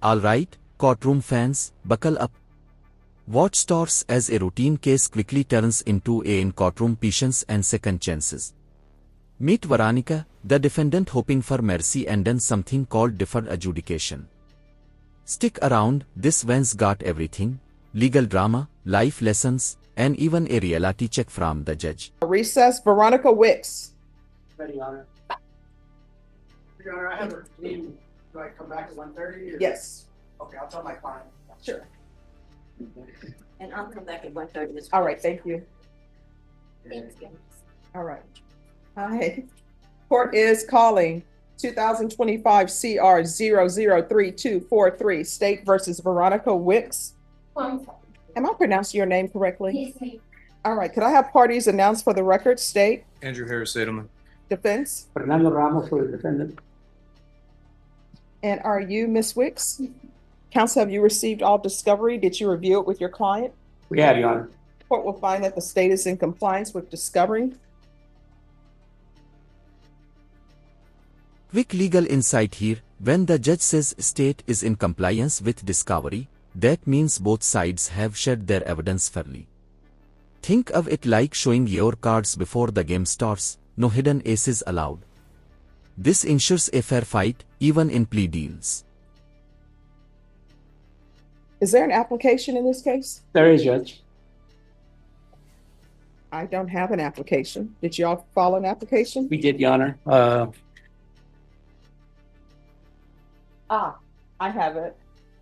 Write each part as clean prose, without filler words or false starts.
All right, courtroom fans, buckle up. Watch starts as a routine case quickly turns into a in courtroom patience and second chances. Meet Veronica, the defendant hoping for mercy and done something called deferred adjudication. Stick around, this one's got everything: legal drama, life lessons, and even a reality check from the judge. Recess, Veronica Wixs. Ready, Your Honor. Your Honor, I have a meeting. Do I come back at 1:30? Yes, Okay, I'll tell my client. sure. And I'll come back at 1:30 as well. All right, thank you. Thanks, guys. All right. Hi. Court is calling 2025 CR 003243, State versus Veronica Wixs. Am I pronouncing your name correctly? Yes, ma'am. All right, could I have parties announced for the record? State, Andrew Harris Edelman. defense, Fernando Ramos for the defendant. and are you Ms. Wixs? Counsel, have you received all discovery? Did you review it with your client? We have, Your Honor. Court will find that the state is in compliance with discovery. Quick legal insight here: when the judge says state is in compliance with discovery, that means both sides have shared their evidence fairly. Think of it like showing your cards before the game starts, no hidden aces allowed. This ensures a fair fight, even in plea deals. Is there an application in this case? There is, Judge. I don't have an application. Did you all file an application? We did, Your Honor. I have it.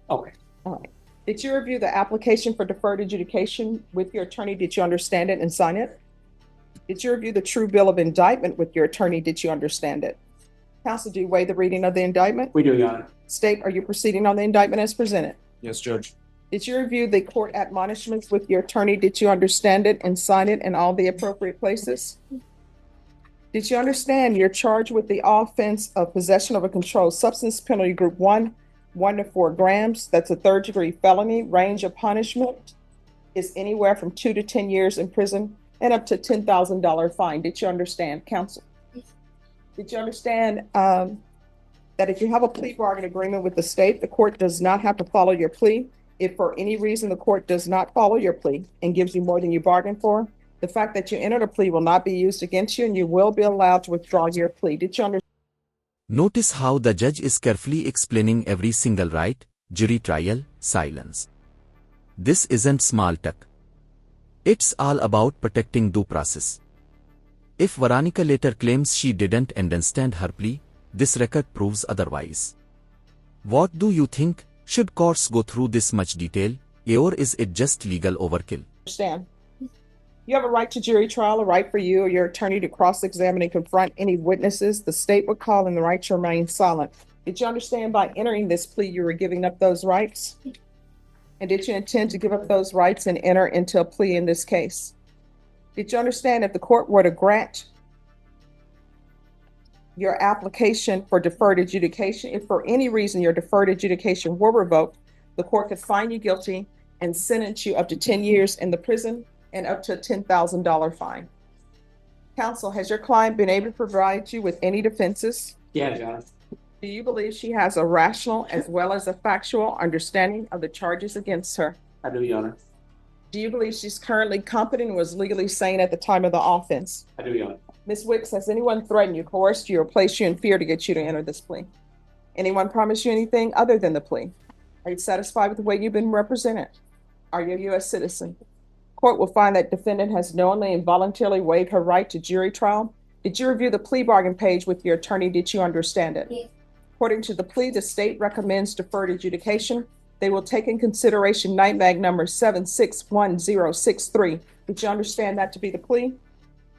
Okay. All right. Did you review the application for deferred adjudication with your attorney? Did you understand it and sign it? Did you review the true bill of indictment with your attorney? Did you understand it? Counsel, do you weigh the reading of the indictment? We do, Your Honor. State, are you proceeding on the indictment as presented? Yes, Judge. Did you review the court admonishments with your attorney? Did you understand it and sign it in all the appropriate places? Did you understand you're charged with the offense of possession of a controlled substance, penalty group 1 to 4 grams? That's a third-degree felony. Range of punishment is anywhere from 2 to 10 years in prison and up to $10,000 fine. Did you understand, counsel? Did you understand that if you have a plea bargain agreement with the state, the court does not have to follow your plea? If for any reason the court does not follow your plea and gives you more than you bargained for, the fact that you entered a plea will not be used against you and you will be allowed to withdraw your plea. Did you understand? Notice how the judge is carefully explaining every single right: jury trial, silence. This isn't small talk. It's all about protecting due process. If Veronica later claims she didn't understand her plea, this record proves otherwise. What do you think? Should courts go through this much detail, or is it just legal overkill? You have a right to jury trial, a right for you or your attorney to cross-examine and confront any witnesses the state would call, and the right to remain silent. Did you understand by entering this plea you were giving up those rights? And did you intend to give up those rights and enter into a plea in this case? Did you understand if the court were to grant your application for deferred adjudication, if for any reason your deferred adjudication were revoked, the court could find you guilty and sentence you up to 10 years in the prison and up to a $10,000 fine. Counsel, has your client been able to provide you with any defenses? Yeah, Your Honor. Do you believe she has a rational as well as a factual understanding of the charges against her? I do, Your Honor. Do you believe she's currently competent and was legally sane at the time of the offense? I do, Your Honor. Ms. Wicks, has anyone threatened you, coerced you, or placed you in fear to get you to enter this plea? Anyone promised you anything other than the plea? Are you satisfied with the way you've been represented? Are you a U.S. citizen? Court will find that defendant has knowingly and voluntarily waived her right to jury trial. Did you review the plea bargain page with your attorney? Did you understand it? Yes. According to the plea, the state recommends deferred adjudication. They will take in consideration NIMAG number 761063. Did you understand that to be the plea?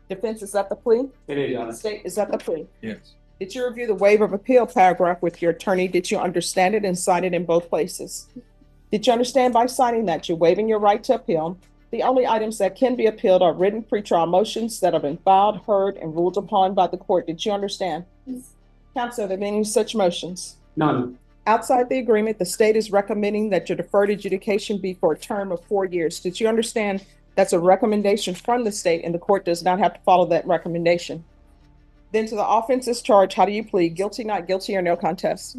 Defense, is that the plea? It is, Your Honor. State, is that the plea? Yes. Did you review the waiver of appeal paragraph with your attorney? Did you understand it and sign it in both places? Did you understand by signing that you're waiving your right to appeal? The only items that can be appealed are written pretrial motions that have been filed, heard, and ruled upon by the court. Did you understand? Yes. Counsel, are there any such motions? None. Outside the agreement, the state is recommending that your deferred adjudication be for a term of 4 years. Did you understand that's a recommendation from the state and the court does not have to follow that recommendation? Then to the offenses charged, how do you plead? Guilty, not guilty, or no contest?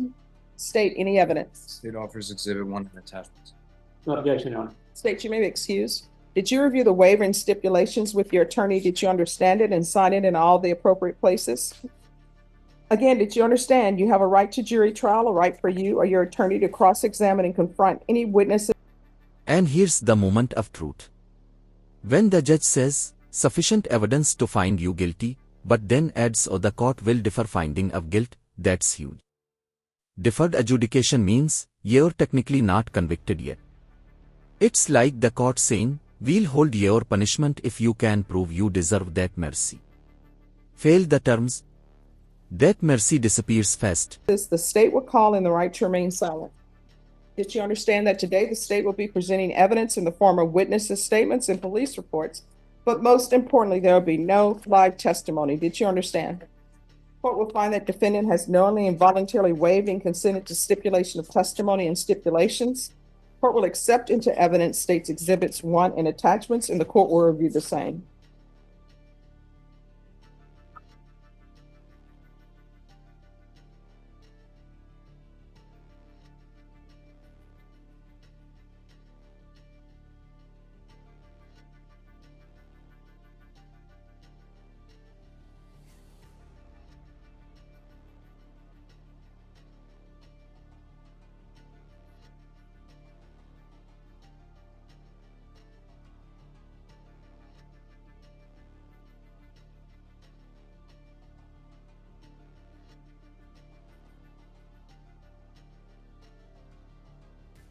State, any evidence? State offers exhibit 1 and attachments. No objection, Your Honor. State, you may be excused. Did you review the waiver and stipulations with your attorney? Did you understand it and sign it in all the appropriate places? Again, did you understand you have a right to jury trial, a right for you or your attorney to cross-examine and confront any witnesses? And here's the moment of truth. When the judge says, sufficient evidence to find you guilty, but then adds or the court will defer finding of guilt, that's huge. Deferred adjudication means, you're technically not convicted yet. It's like the court saying, we'll hold your punishment if you can prove you deserve that mercy. Fail the terms, that mercy disappears fast. The state will call in the right to remain silent. Did you understand that today the state will be presenting evidence in the form of witnesses' statements and police reports, but most importantly, there will be no live testimony. Did you understand? Court will find that defendant has knowingly and voluntarily waived and consented to stipulation of testimony and stipulations. Court will accept into evidence states exhibits 1 and attachments, and the court will review the same.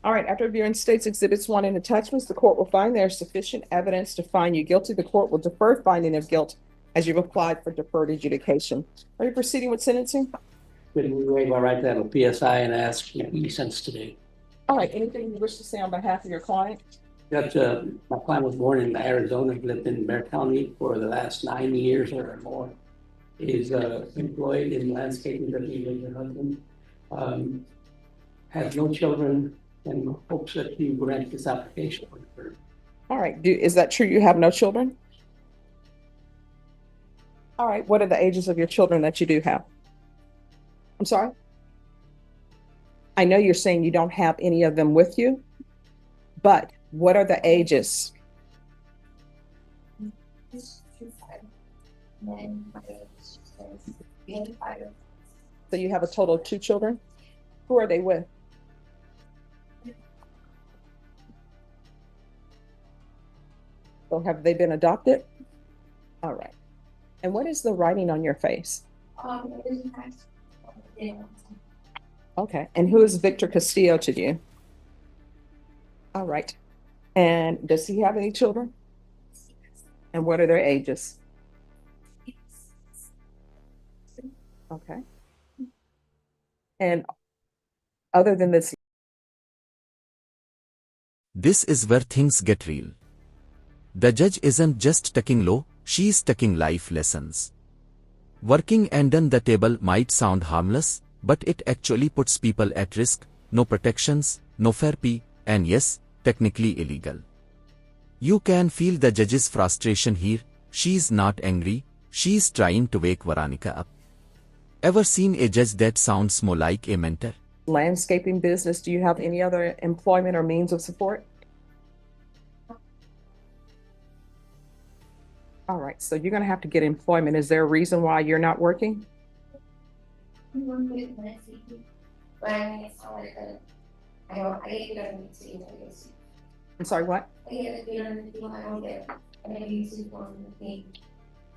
All right, after reviewing states exhibits 1 and attachments, the court will find there is sufficient evidence to find you guilty. The court will defer finding of guilt as you've applied for deferred adjudication. Are you proceeding with sentencing? We waive our right to have a PSI and ask you to be sentenced today. All right, anything you wish to say on behalf of your client? Judge, my client was born in Arizona, lived in Bexar County for the last 9 years or more. Is employed in landscaping, that he is her husband. Has no children, and hopes that he will grant this application. All right, is that true? You have no children? All right, what are the ages of your children that you do have? I'm sorry? I know you're saying you don't have any of them with you, but what are the ages? So you have a total of 2 children? Who are they with? So have they been adopted? All right. And what is the writing on your face? Okay. And who is Victor Castillo to you? All right. And does he have any children? And what are their ages? Okay. And other than this, This is where things get real. The judge isn't just taking law, she's taking life lessons. Working and under the table might sound harmless, but it actually puts people at risk, no protections, no fair pay, and yes, technically illegal. You can feel the judge's frustration here. She's not angry, she's trying to wake Veronica up. Ever seen a judge that sounds more like a mentor? landscaping business, do you have any other employment or means of support? All right, so you're going to have to get employment. Is there a reason why you're not working? I'm sorry, what?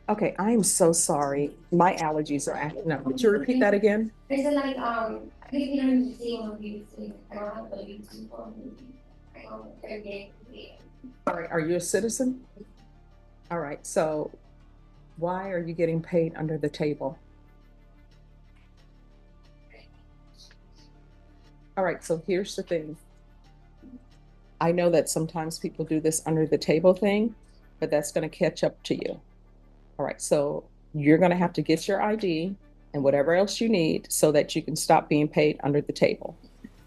Okay, I am so sorry. My allergies are acting up. Could you repeat that again? All right, are you a citizen? All right, so why are you getting paid under the table? All right, so here's the thing. I know that sometimes people do this under the table thing, but that's going to catch up to you. All right, so you're going to have to get your ID and whatever else you need so that you can stop being paid under the table.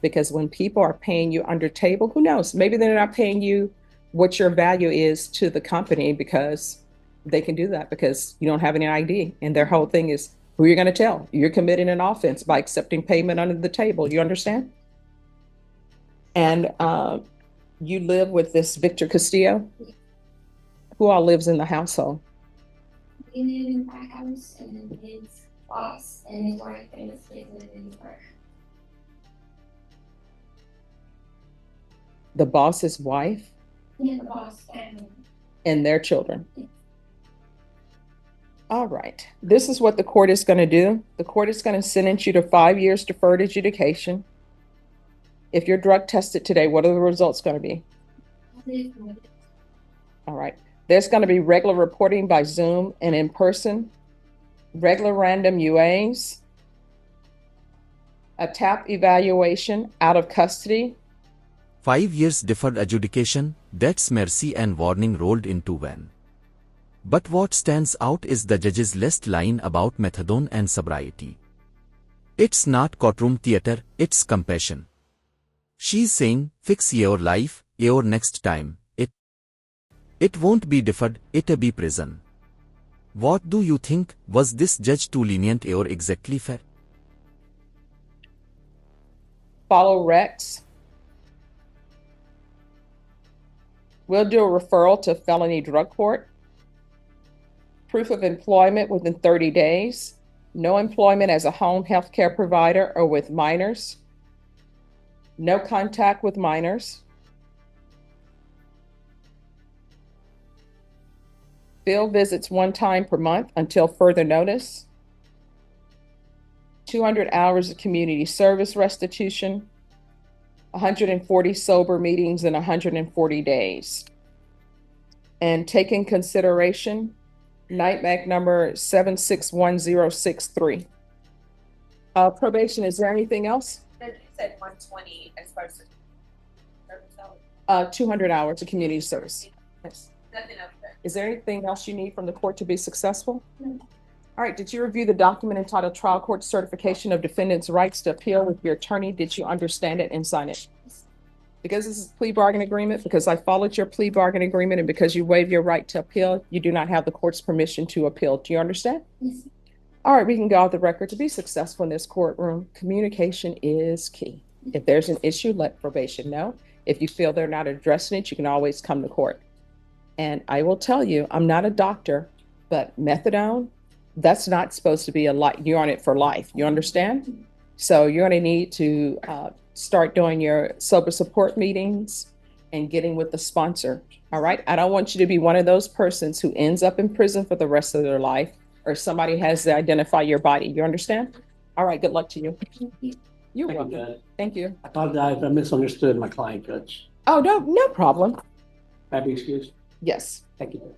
Because when people are paying you under table, who knows? Maybe they're not paying you what your value is to the company because they can do that because you don't have any ID. And their whole thing is Who are you going to tell? You're committing an offense by accepting payment under the table. You understand? And you live with this Victor Castillo? Who all lives in the household? We live in my house and his boss and his wife and his kids live in Deferred. The boss's wife Yeah, the boss family. and their children. All right. This is what the court is going to do. The court is going to sentence you to 5 years deferred adjudication. If you're drug tested today, what are the results going to be? All right. There's going to be regular reporting by Zoom and in person, regular random UAs, a TAP evaluation out of custody. 5 years deferred adjudication, that's mercy and warning rolled into one. But what stands out is the judge's last line about methadone and sobriety. It's not courtroom theater, it's compassion. She's saying, fix your life, your next time. It won't be deferred, it'll be prison. What do you think? Was this judge too lenient or exactly fair? Follow Rex. We'll do a referral to felony drug court. Proof of employment within 30 days. No employment as a home health care provider or with minors. No contact with minors. Field visits 1 time per month until further notice. 200 hours of community service restitution. 140 sober meetings in 140 days. And take in consideration NITMAC number 761063. Probation, is there anything else? You said 120 as far as the service hours. 200 hours of community service. Yes. Nothing else there. Is there anything else you need from the court to be successful? No. All right, did you review the document entitled Trial Court Certification of Defendant's Rights to Appeal with your attorney? Did you understand it and sign it? Because this is a plea bargain agreement, because I followed your plea bargain agreement, and because you waive your right to appeal, you do not have the court's permission to appeal. Do you understand? Yes. All right, we can go off the record. To be successful in this courtroom, communication is key. If there's an issue, let probation know. If you feel they're not addressing it, you can always come to court. And I will tell you, I'm not a doctor, but methadone, that's not supposed to be you're on it for life. You understand? So you're going to need to start doing your sober support meetings and getting with the sponsor. All right. I don't want you to be one of those persons who ends up in prison for the rest of their life, or somebody has to identify your body. You understand? All right. Good luck to you. You're Thank you, welcome. Judge. Thank you. I apologize, I misunderstood my client, Judge. Oh, no problem. May I be excused? Yes. Thank you.